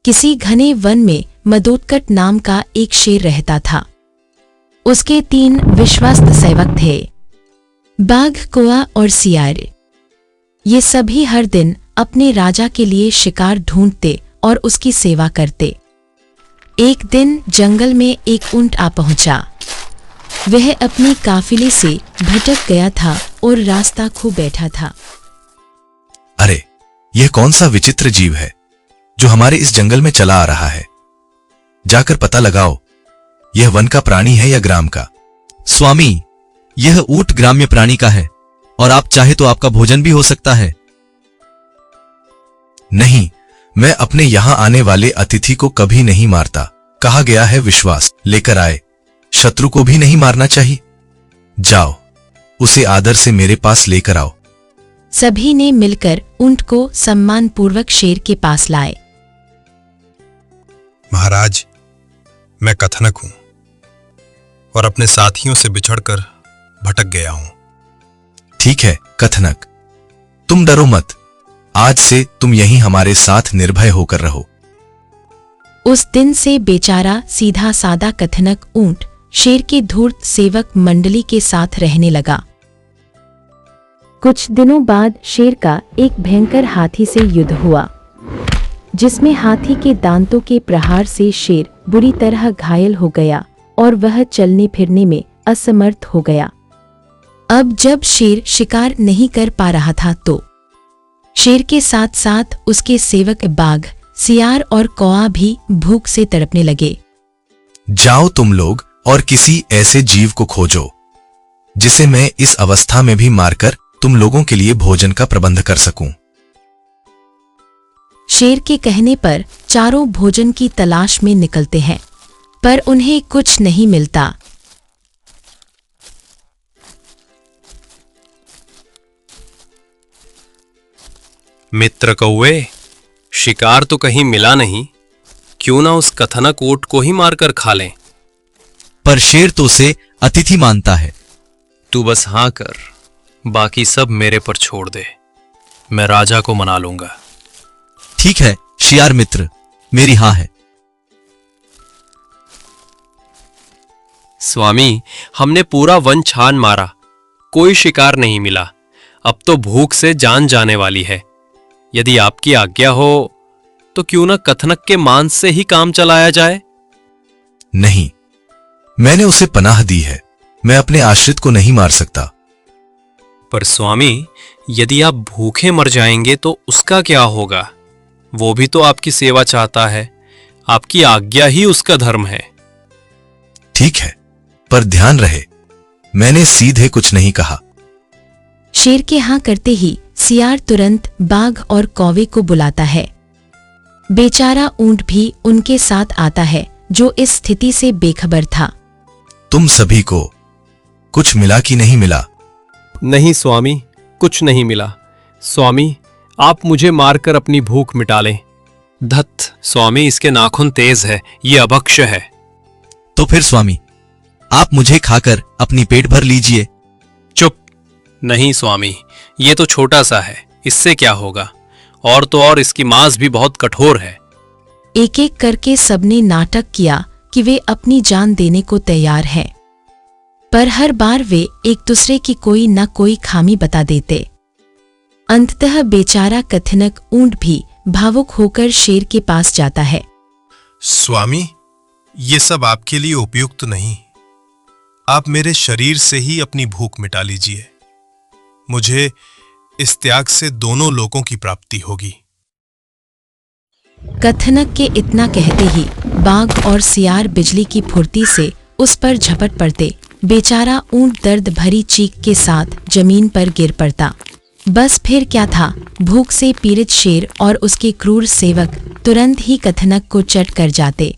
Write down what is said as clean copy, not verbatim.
किसी घने वन में मदोत्कट नाम का एक शेर रहता था। उसके 3 विश्वस्त सेवक थे, बाघ, कौआ और सियार। ये सभी हर दिन अपने राजा के लिए शिकार ढूंढते और उसकी सेवा करते। एक दिन जंगल में एक ऊंट आ पहुंचा। वह अपनी काफिले से भटक गया था और रास्ता खो बैठा था। अरे, यह कौन सा विचित्र जीव है जो हमारे इस जंगल में चला आ रहा है? जाकर पता लगाओ, यह वन का प्राणी है या ग्राम का। स्वामी, यह ऊंट ग्राम्य प्राणी का है और आप चाहे तो आपका भोजन भी हो सकता है। नहीं, मैं अपने यहां आने वाले अतिथि को कभी नहीं मारता। कहा गया है विश्वास लेकर आए, शत्रु को भी नहीं मारना चाहिए। जाओ, उसे आदर से मेरे पास लेकर आओ। सभी ने मिलकर ऊंट को सम्मानपूर्वक शेर के पास लाए। महाराज, मैं कथनक हूं और अपने साथियों से बिछड़कर भटक गया हूं। ठीक है कथनक, तुम डरो मत। आज से तुम यहीं हमारे साथ निर्भय होकर रहो। उस दिन से बेचारा सीधा सादा कथनक ऊंट शेर के धूर्त सेवक मंडली के साथ रहने लगा। कुछ दिनों बाद शेर का एक भयंकर हाथी से युद्ध हुआ, जिसमें हाथी के दांतों के प्रहार से शेर बुरी तरह घायल हो गया और वह चलने फिरने में असमर्थ हो गया। अब जब शेर शिकार नहीं कर पा रहा था तो शेर के साथ साथ उसके सेवक बाघ, सियार और कौआ भी भूख से तड़पने लगे। जाओ तुम लोग और किसी ऐसे जीव को खोजो जिसे मैं इस अवस्था में भी मारकर तुम लोगों के लिए भोजन का प्रबंध कर सकूं। शेर के कहने पर चारों भोजन की तलाश में निकलते हैं, पर उन्हें कुछ नहीं मिलता। मित्र कौवे, शिकार तो कहीं मिला नहीं, क्यों ना उस कथनक ऊंट को ही मारकर खा लें। पर शेर तो उसे अतिथि मानता है। तू बस हाँ कर, बाकी सब मेरे पर छोड़ दे, मैं राजा को मना लूंगा। ठीक है शियार मित्र, मेरी हाँ है। स्वामी, हमने पूरा वन छान मारा, कोई शिकार नहीं मिला। अब तो भूख से जान जाने वाली है। यदि आपकी आज्ञा हो तो क्यों ना कथनक के मांस से ही काम चलाया जाए। नहीं, मैंने उसे पनाह दी है, मैं अपने आश्रित को नहीं मार सकता। पर स्वामी, यदि आप भूखे मर जाएंगे तो उसका क्या होगा? वो भी तो आपकी सेवा चाहता है, आपकी आज्ञा ही उसका धर्म है। ठीक है, पर ध्यान रहे, मैंने सीधे कुछ नहीं कहा। शेर के हाँ करते ही सियार तुरंत बाघ और कौवे को बुलाता है। बेचारा ऊंट भी उनके साथ आता है, जो इस स्थिति से बेखबर था। तुम सभी को कुछ मिला कि नहीं मिला? नहीं स्वामी, कुछ नहीं मिला। स्वामी, आप मुझे मारकर अपनी भूख मिटा लें। धत स्वामी, इसके नाखून तेज है, ये अभक्ष्य है। तो फिर स्वामी, आप मुझे खाकर अपनी पेट भर लीजिए। चुप। नहीं स्वामी, ये तो छोटा सा है, इससे क्या होगा? और तो और इसकी मांस भी बहुत कठोर है। एक एक करके सबने नाटक किया कि वे अपनी जान देने को तैयार हैं, पर हर बार वे एक दूसरे की कोई न कोई खामी बता देते। अंततः बेचारा कथनक ऊंट भी भावुक होकर शेर के पास जाता है। स्वामी, ये सब आपके लिए उपयुक्त नहीं। आप मेरे शरीर से ही अपनी भूख मिटा लीजिए। मुझे इस त्याग से दोनों लोकों की प्राप्ति होगी। कथनक के इतना कहते ही बाघ और सियार बिजली की फुर्ती से उस पर झपट पड़ते। बेचारा ऊंट दर्द भरी चीख के साथ जमीन पर गिर पड़ता। बस फिर क्या था, भूख से पीड़ित शेर और उसके क्रूर सेवक तुरंत ही कथनक को चट कर जाते।